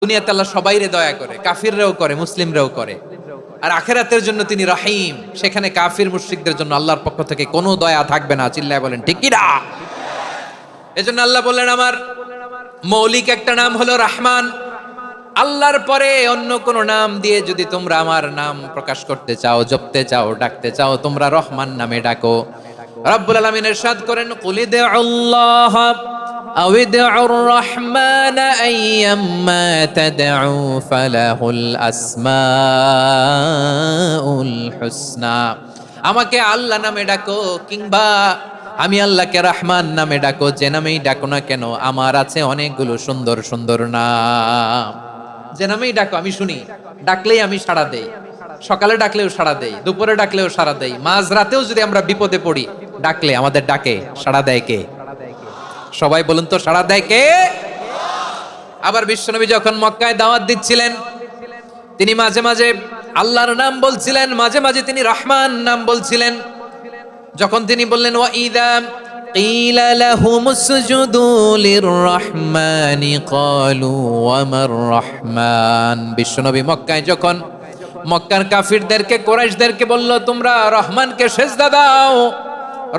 দুনিয়াতে আল্লাহ সবাইরে দয়া করে, কাফিররাও করে, মুসলিমরাও করে। আর আখিরাতের জন্য তিনি রহিম, সেখানে কাফির মুশরিকদের জন্য আল্লাহর পক্ষ থেকে কোনো দয়া থাকবে না। চিল্লায় বলেন ঠিক কি না? এজন্য আল্লাহ বললেন আমার মৌলিক একটা নাম হলো রহমান। আল্লাহর পরে অন্য কোন নাম দিয়ে যদি তোমরা আমার নাম প্রকাশ করতে চাও, জপতে চাও, ডাকতে চাও, তোমরা রহমান নামে ডাকো। রব্বুল আলামিন ইরশাদ করেন কুলিদুল্লাহ আউইদুর রহমান আইয়াম্মা তাদউ ফালাহুল আসমাউল হুসনা। আমাকে আল্লাহ নামে ডাকো কিংবা আমি আল্লাহকে রহমান নামে ডাকো, যে নামেই ডাকো না কেন আমার আছে অনেকগুলো সুন্দর সুন্দর নাম। যে নামেই ডাকো আমি শুনি, ডাকলেই আমি সাড়া দেই। সকালে ডাকলেও সাড়া দেই, দুপুরে ডাকলেও সাড়া দেই, মাঝ রাতেও যদি আমরা বিপদে পড়ি ডাকলে আমাদের ডাকে সাড়া দেয় কে? সবাই বলুন তো, সাড়া দেয় কে? আবার বিশ্বনবী যখন মক্কায় দাওয়াত দিচ্ছিলেন তিনি মাঝে মাঝে আল্লাহর নাম বলছিলেন, মাঝে মাঝে তিনি রহমান নাম বলছিলেন। যখন তিনি বললেন ওয়াইদা কিলা লাহুমুসজুদু লিররহমানি ক্বালু ওয়ামার রহমান। বিশ্বনবী মক্কায় যখন মক্কার কাফিরদেরকে, কুরাইশদেরকে বলল তোমরা রহমানকে সেজদা দাও,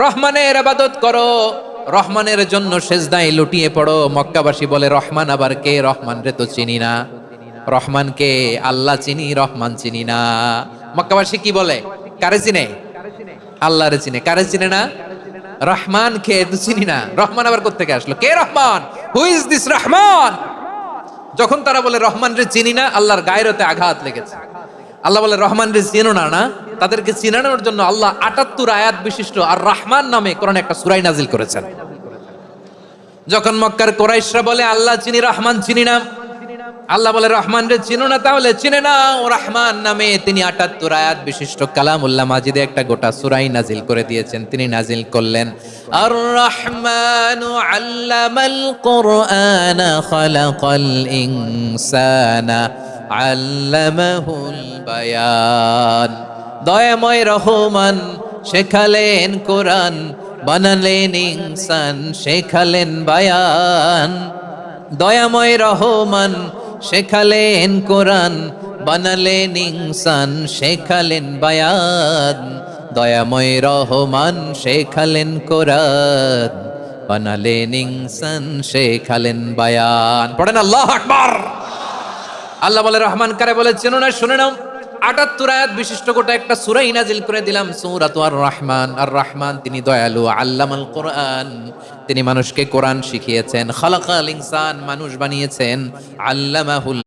রহমানের ইবাদত করো, রহমানের জন্য সেজদায় লুটিয়ে পড়ো। মক্কাবাসী বলে রহমান আবার কে? রহমান রে তো চিনি না। রহমান কে? আল্লাহ চিনি, রহমান চিনি না। মক্কাবাসী কি বলে? কারে চিনে? আল্লাহরে চিনে। কারে চিনে না? রহমান কে? তো চিনি না। রহমান আবার কোত্থেকে আসলো? কে Rahman? Who is this Rahman? যখন তারা বলে রহমান রে চিনি না, আল্লাহর গায়রতে আঘাত লেগেছে। আল্লাহ বলে রহমান রে চিনো না? না, তাদেরকে চিনানোর জন্য আল্লাহ ৭৮ আয়াত বিশিষ্ট আর রহমান নামে কোরআনে একটা সূরা নাজিল করেছেন। যখন মক্কার কুরাইশরা বলে আল্লাহ চিনি, রহমান চিনি না, আল্লাহ বলে রহমান রে চিনো না, তাহলে চিনে নাও রহমান নামে। তিনি ৭৮ আয়াত বিশিষ্ট কালামুল্লাহ মাজিদে একটা গোটা সূরাই নাজিল করে দিয়েছেন। তিনি নাজিল করলেন আর রহমানু আল্লামাল কুরআনা খালাকাল ইনসানা আল্লামাহুল বায়ান। দয়াময় রহমান শেখালেন কোরআন, বানালেন ইনসান, শেখালেন বায়ান। দয়াময় রহমান শেখালেন কোরআন, বানালেন ইনসান, শেখালেন বায়ান। দয়াময় রহমান শেখালেন কোরআন, বানালেন ইনসান, শেখালেন বায়ান। পড়েন আল্লাহু আকবার। আল্লাহ বলে রহমান কারে বলে চেনো না? শুনে নাও, ৭৮ আয়াত বিশিষ্ট গোটা একটা সূরাই নাজিল করে দিলাম, সূরাতু আর রহমান। আর রহমান তিনি দয়ালু, আল্লামাল কোরআন, তিনি মানুষকে কোরআন শিখিয়েছেন, খালাকাল ইনসান, মানুষ বানিয়েছেন, আল্লামাহুল